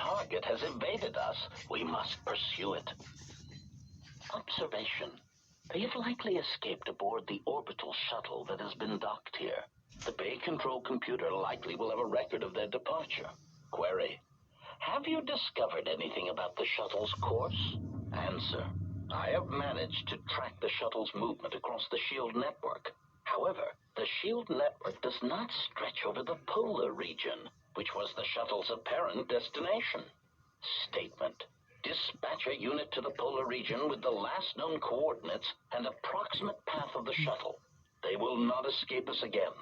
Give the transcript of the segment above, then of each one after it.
target has evaded us. We must pursue it. Observation. They have likely escaped aboard the orbital shuttle that has been docked here. The Bay Control computer likely will have a record of their departure. Query. Have you discovered anything about the shuttle's course? Answer. I have managed to track the shuttle's movement across the SHIELD network. However, the SHIELD network does not stretch over the polar region, which was the shuttle's apparent destination. Statement. Dispatch a unit to the polar region with the last known coordinates and approximate path of the shuttle. They will not escape us again.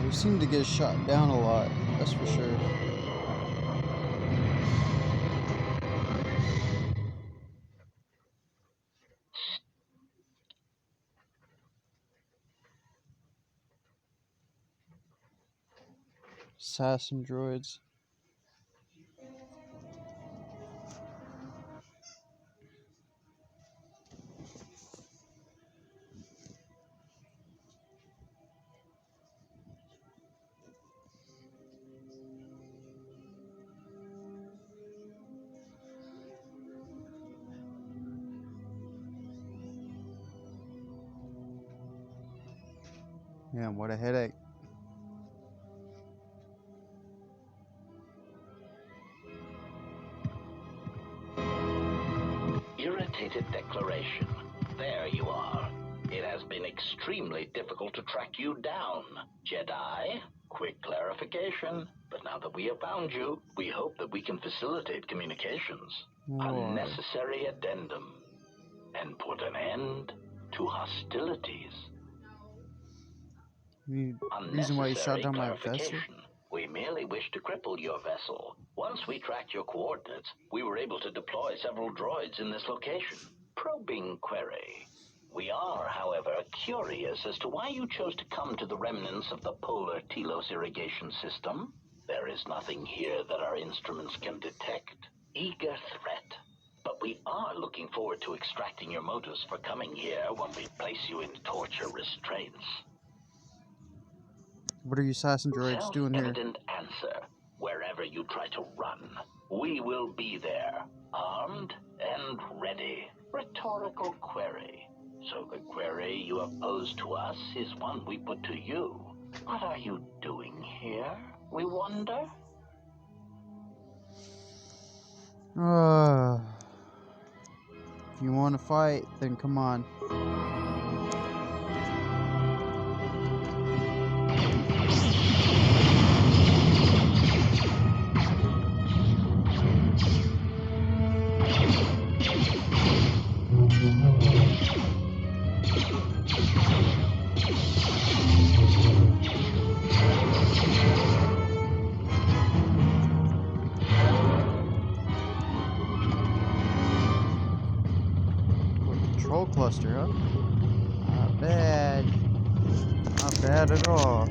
We seem to get shot down a lot, that's for sure. Assassin droids. Man, what a headache. Irritated declaration. There you are. It has been extremely difficult to track you down, Jedi. Quick clarification. But now that we have found you, we hope that we can facilitate communications. Unnecessary addendum. And put an end to hostilities. Reason why you shot down my vessel? We merely wish to cripple your vessel. Once we tracked your coordinates, we were able to deploy several droids in this location. Probing query. We are, however, curious as to why you chose to come to the remnants of the polar Telos irrigation system. There is nothing here that our instruments can detect. Eager threat. But we are looking forward to extracting your motives for coming here when we place you in torture restraints. What are you assassin droids doing here? Self-evident answer. Wherever you try to run, we will be there, armed and ready. Rhetorical query. So the query you have posed to us is one we put to you. What are you doing here, we wonder? If you want to fight, then come on. Control cluster, huh? Not bad. Not bad at all.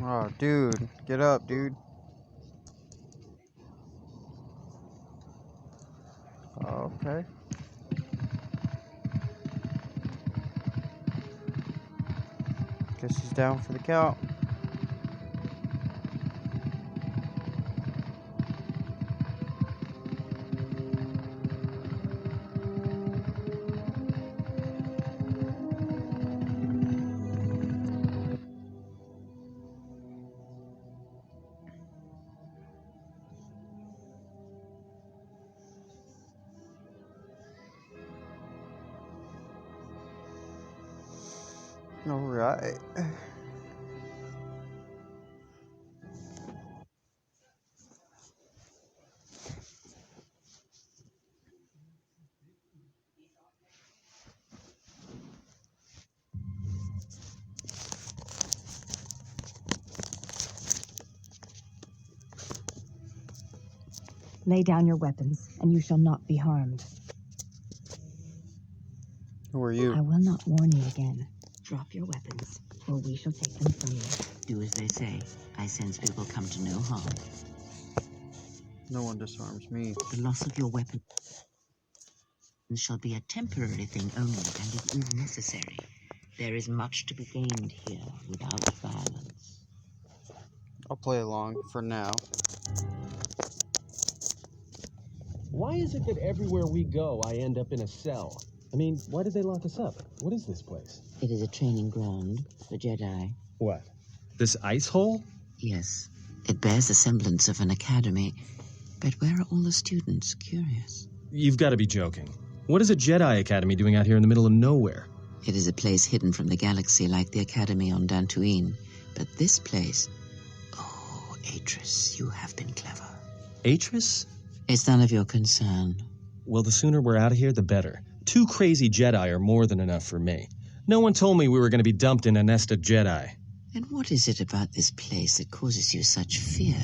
Oh, dude. Get up, dude. Okay. Guess he's down for the count. Alright. Lay down your weapons, and you shall not be harmed. Who are you? I will not warn you again. Drop your weapons, or we shall take them from you. Do as they say. I sense we will come to no harm. No one disarms me. The loss of your weapon shall be a temporary thing only, and it is necessary. There is much to be gained here without violence. I'll play along for now. Why is it that everywhere we go, I end up in a cell? I mean, why did they lock us up? What is this place? It is a training ground for Jedi. What? This ice hole? Yes, it bears the semblance of an academy. But where are all the students? Curious. You've got to be joking. What is a Jedi Academy doing out here in the middle of nowhere? It is a place hidden from the galaxy like the academy on Dantooine. But this place... Oh, Atris, you have been clever. Atris? It's none of your concern. Well, the sooner we're out of here, the better. 2 crazy Jedi are more than enough for me. No one told me we were going to be dumped in a nest of Jedi. And what is it about this place that causes you such fear?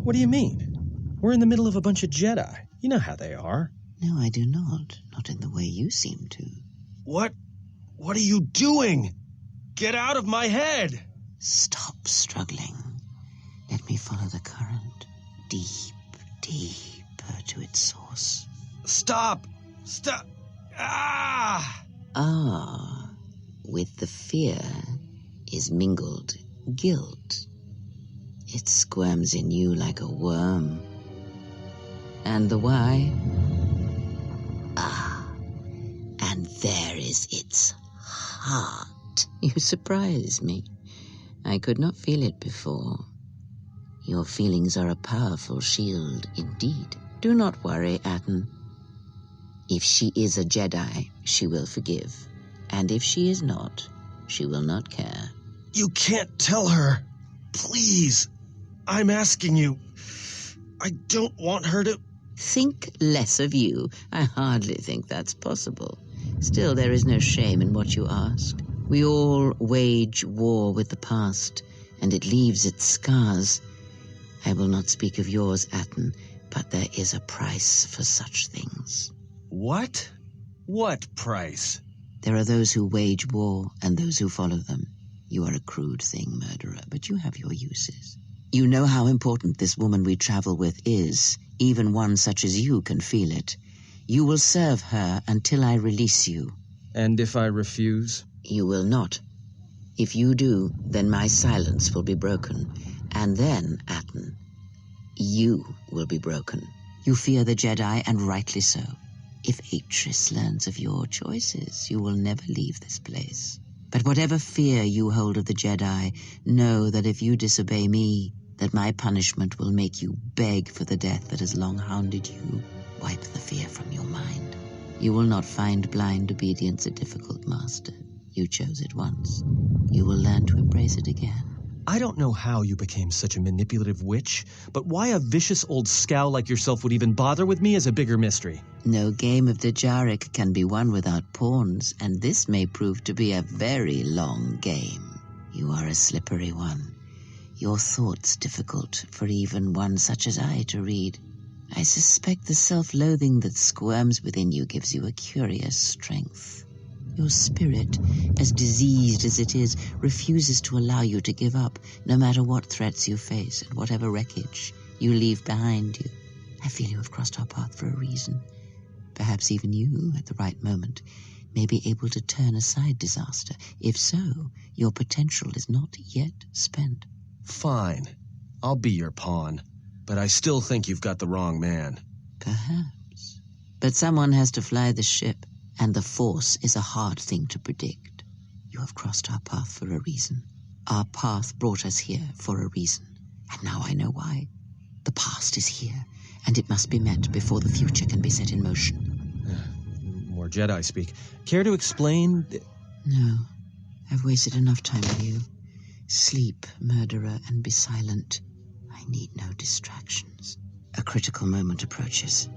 What do you mean? We're in the middle of a bunch of Jedi. You know how they are. No, I do not. Not in the way you seem to. What are you doing? Get out of my head! Stop struggling. Let me follow the current. Deep, deeper to its source. Stop! Stop! Ah! Ah, with the fear is mingled guilt. It squirms in you like a worm. And the why? Ah, and there is its heart. You surprise me. I could not feel it before. Your feelings are a powerful shield indeed. Do not worry, Atten. If she is a Jedi, she will forgive. And if she is not, she will not care. You can't tell her. Please. I'm asking you. I don't want her to... Think less of you. I hardly think that's possible. Still, there is no shame in what you ask. We all wage war with the past, and it leaves its scars. I will not speak of yours, Atten, but there is a price for such things. What? What price? There are those who wage war and those who follow them. You are a crude thing, murderer, but you have your uses. You know how important this woman we travel with is. Even one such as you can feel it. You will serve her until I release you. And if I refuse? You will not. If you do, then my silence will be broken. And then, Atten, you will be broken. You fear the Jedi, and rightly so. If Atris learns of your choices, you will never leave this place. But whatever fear you hold of the Jedi, know that if you disobey me, that my punishment will make you beg for the death that has long hounded you. Wipe the fear from your mind. You will not find blind obedience a difficult master. You chose it once. You will learn to embrace it again. I don't know how you became such a manipulative witch, but why a vicious old scowl like yourself would even bother with me is a bigger mystery. No game of Djarik can be won without pawns, and this may prove to be a very long game. You are a slippery one. Your thoughts difficult for even one such as I to read. I suspect the self-loathing that squirms within you gives you a curious strength. Your spirit, as diseased as it is, refuses to allow you to give up, no matter what threats you face and whatever wreckage you leave behind you. I feel you have crossed our path for a reason. Perhaps even you, at the right moment, may be able to turn aside disaster. If so, your potential is not yet spent. Fine. I'll be your pawn. But I still think you've got the wrong man. Perhaps. But someone has to fly the ship, and the Force is a hard thing to predict. You have crossed our path for a reason. Our path brought us here for a reason. And now I know why. The past is here, and it must be met before the future can be set in motion. More Jedi speak. Care to explain? No. I've wasted enough time with you. Sleep, murderer, and be silent. I need no distractions. A critical moment approaches.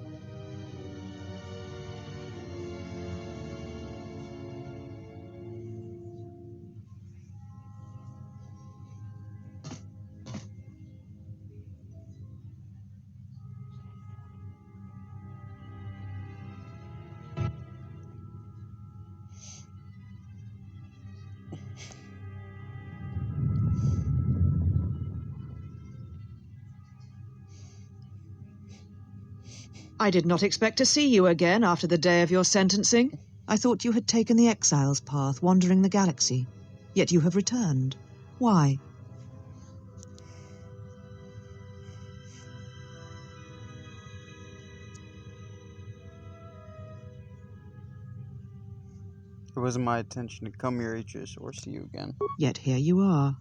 I did not expect to see you again after the day of your sentencing. I thought you had taken the exile's path, wandering the galaxy. Yet you have returned. Why? It wasn't my intention to come here, Aegis, or see you again. Yet here you are.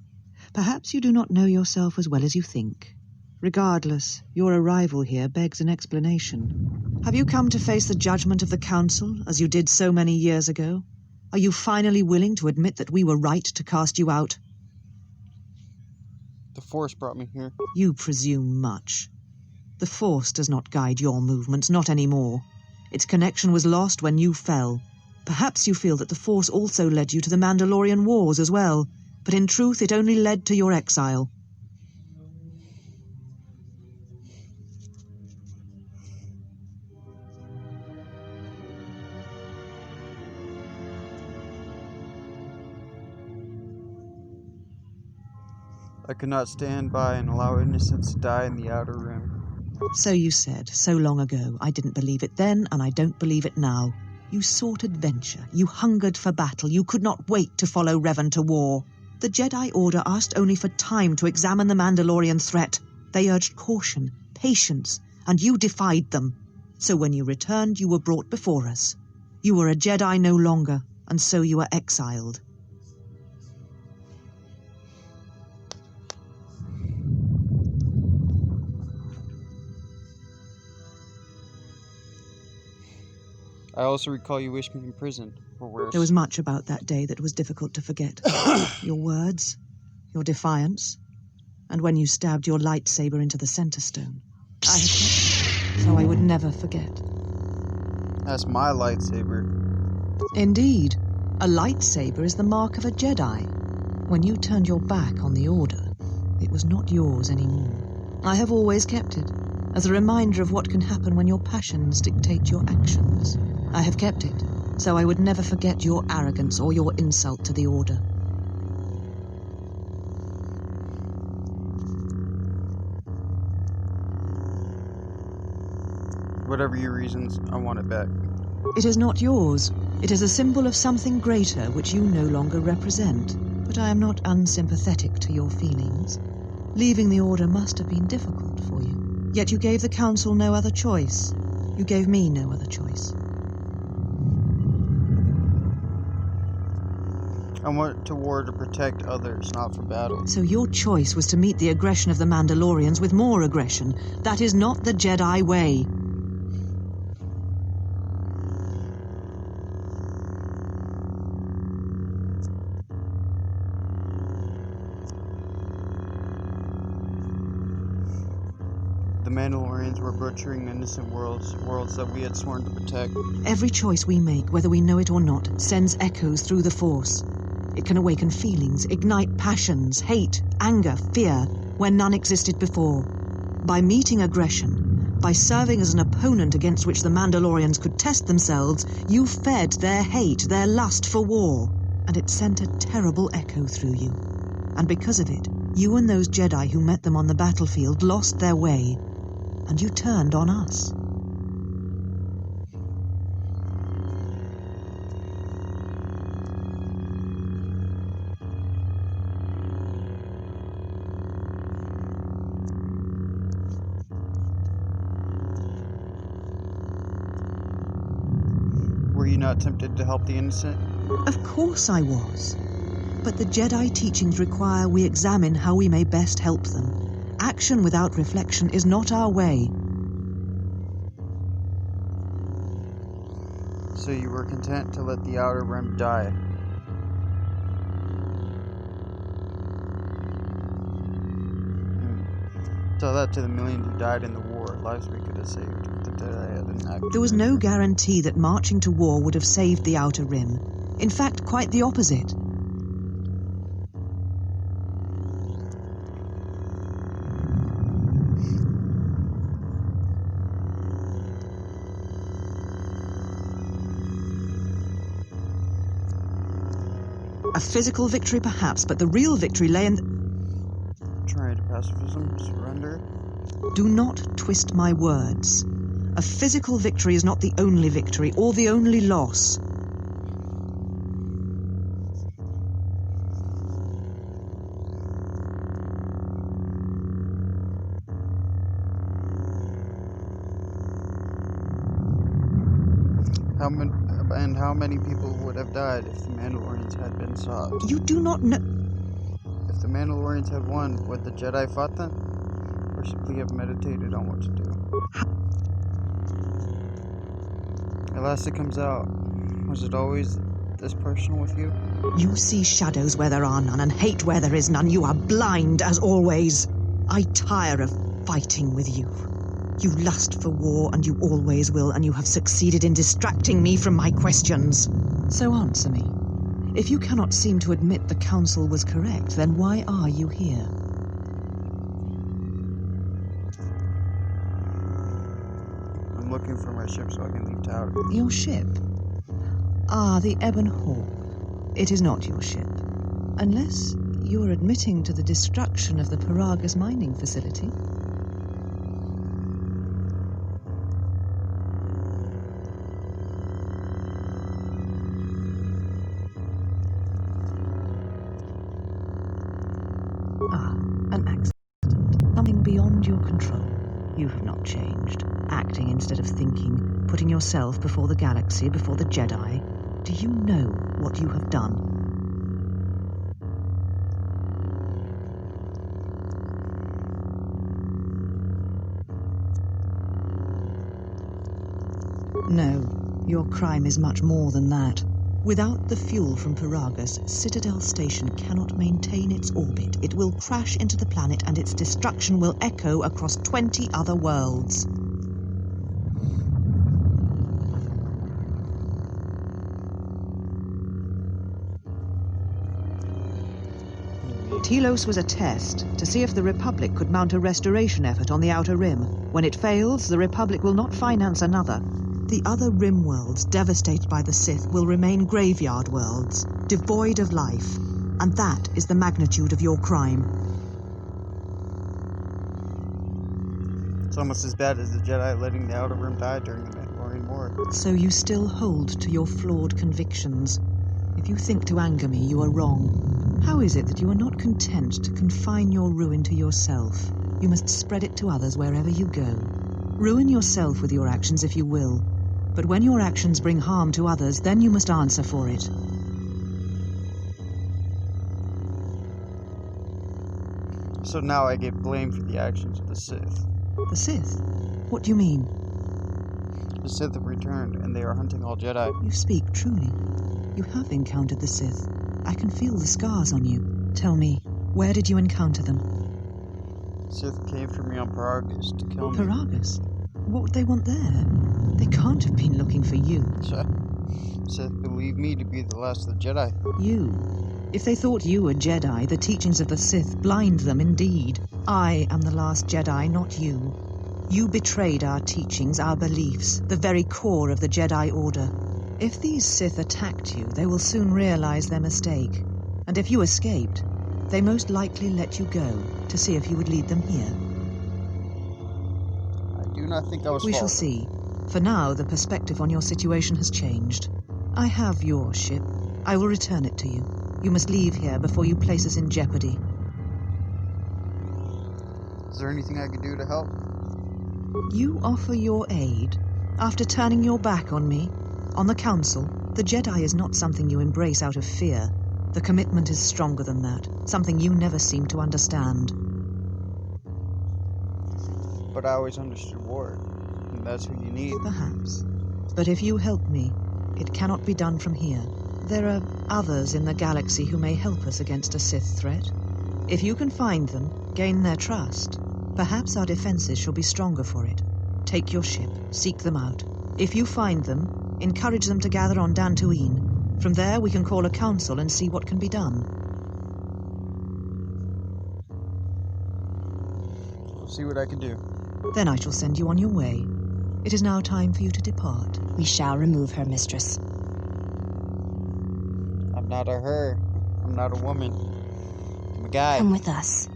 Perhaps you do not know yourself as well as you think. Regardless, your arrival here begs an explanation. Have you come to face the judgment of the Council, as you did so many years ago? Are you finally willing to admit that we were right to cast you out? The Force brought me here. You presume much. The Force does not guide your movements, not anymore. Its connection was lost when you fell. Perhaps you feel that the Force also led you to the Mandalorian Wars as well, but in truth it only led to your exile. I could not stand by and allow innocents to die in the Outer Rim. So you said, so long ago. I didn't believe it then, and I don't believe it now. You sought adventure. You hungered for battle. You could not wait to follow Revan to war. The Jedi Order asked only for time to examine the Mandalorian threat. They urged caution, patience, and you defied them. So when you returned, you were brought before us. You were a Jedi no longer, and so you were exiled. I also recall you wished me in prison, or worse. There was much about that day that was difficult to forget. Your words, your defiance, and when you stabbed your lightsaber into the center stone. I have kept it, so I would never forget. That's my lightsaber. Indeed, a lightsaber is the mark of a Jedi. When you turned your back on the Order, it was not yours anymore. I have always kept it, as a reminder of what can happen when your passions dictate your actions. I have kept it, so I would never forget your arrogance or your insult to the Order. Whatever your reasons, I want it back. It is not yours. It is a symbol of something greater which you no longer represent. But I am not unsympathetic to your feelings. Leaving the Order must have been difficult for you. Yet you gave the Council no other choice. You gave me no other choice. I went to war to protect others, not for battle. So your choice was to meet the aggression of the Mandalorians with more aggression. That is not the Jedi way. The Mandalorians were butchering innocent worlds that we had sworn to protect. Every choice we make, whether we know it or not, sends echoes through the Force. It can awaken feelings, ignite passions, hate, anger, fear, where none existed before. By meeting aggression, By serving as an opponent against which the Mandalorians could test themselves, you fed their hate, their lust for war. And it sent a terrible echo through you. And because of it, you and those Jedi who met them on the battlefield lost their way. And you turned on us. Were you not tempted to help the innocent? Of course I was. But the Jedi teachings require we examine how we may best help them. Action without reflection is not our way. So you were content to let the Outer Rim die? Tell that to the millions who died in the war, lives we could have saved if the Jedi hadn't acted. There was no guarantee that marching to war would have saved the Outer Rim. In fact, quite the opposite. A physical victory perhaps, but the real victory lay in... Trying to pacifism, surrender? Do not twist my words. A physical victory is not the only victory, or the only loss. How many people would have died if the Mandalorians had been sought? You do not know... If the Mandalorians had won, would the Jedi fought them? Or simply have meditated on what to do? At last it comes out. Was it always this personal with you? You see shadows where there are none, and hate where there is none. You are blind, as always. I tire of fighting with you. You lust for war, and you always will, and you have succeeded in distracting me from my questions. So answer me. If you cannot seem to admit the Council was correct, then why are you here? I'm looking for my ship so I can leave town. Your ship? Ah, the Ebon Hawk. It is not your ship. Unless you are admitting to the destruction of the Paragus mining facility. An accident. Something beyond your control. You have not changed. Acting instead of thinking, putting yourself before the galaxy, before the Jedi. Do you know what you have done? No, your crime is much more than that. Without the fuel from Paragus, Citadel Station cannot maintain its orbit. It will crash into the planet and its destruction will echo across 20 other worlds. Telos was a test to see if the Republic could mount a restoration effort on the Outer Rim. When it fails, the Republic will not finance another. The other Rim worlds, devastated by the Sith, will remain graveyard worlds, devoid of life. And that is the magnitude of your crime. It's almost as bad as the Jedi letting the Outer Rim die during the Mandalorian War. So you still hold to your flawed convictions. If you think to anger me, you are wrong. How is it that you are not content to confine your ruin to yourself? You must spread it to others wherever you go. Ruin yourself with your actions if you will. But when your actions bring harm to others, then you must answer for it. So now I get blamed for the actions of the Sith. The Sith? What do you mean? The Sith have returned, and they are hunting all Jedi. You speak truly. You have encountered the Sith. I can feel the scars on you. Tell me, where did you encounter them? Sith came for me on Paragus to kill me. Paragus? What would they want there? They can't have been looking for you. Sith believed me to be the last of the Jedi. You? If they thought you were Jedi, the teachings of the Sith blind them indeed. I am the last Jedi, not you. You betrayed our teachings, our beliefs, the very core of the Jedi Order. If these Sith attacked you, they will soon realize their mistake. And if you escaped, they most likely let you go to see if you would lead them here. I do not think I was We shall followed. see. For now, the perspective on your situation has changed. I have your ship. I will return it to you. You must leave here before you place us in jeopardy. Is there anything I could do to help? You offer your aid after turning your back on me, on the Council. The Jedi is not something you embrace out of fear. The commitment is stronger than that, something you never seem to understand. But I always understood war, and that's who you need. Perhaps. But if you help me, it cannot be done from here. There are others in the galaxy who may help us against a Sith threat. If you can find them, gain their trust, perhaps our defenses shall be stronger for it. Take your ship, seek them out. If you find them, encourage them to gather on Dantooine. From there, we can call a council and see what can be done. I'll see what I can do. Then I shall send you on your way. It is now time for you to depart. We shall remove her, mistress. I'm not a her. I'm not a woman. I'm a guy. Come with us.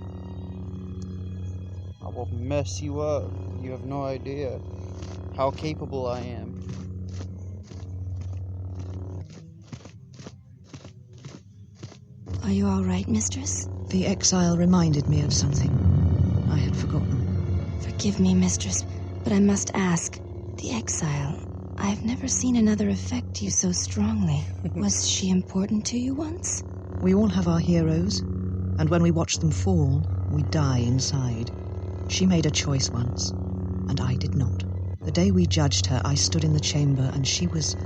I will mess you up. You have no idea how capable I am. Are you all right, mistress? The exile reminded me of something I had forgotten. Forgive me, mistress, but I must ask. The exile. I've never seen another affect you so strongly. Was she important to you once? We all have our heroes, and when we watch them fall, we die inside. She made a choice once, and I did not. The day we judged her, I stood in the chamber, and she was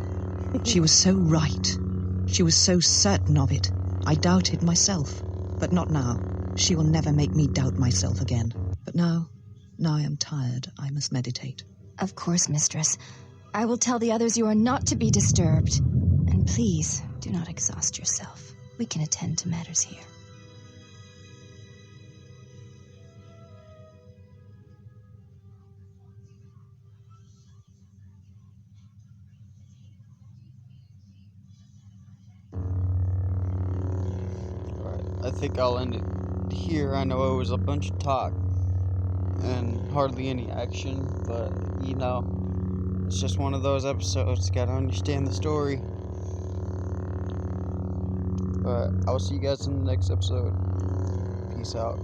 so right. She was so certain of it. I doubted myself, but not now. She will never make me doubt myself again. But now I am tired. I must meditate. Of course, mistress. I will tell the others you are not to be disturbed. And please, do not exhaust yourself. We can attend to matters here. Alright, I think I'll end it here. I know it was a bunch of talk and hardly any action, but you know, it's just one of those episodes. Gotta understand the story. But I will see you guys in the next episode. Peace out.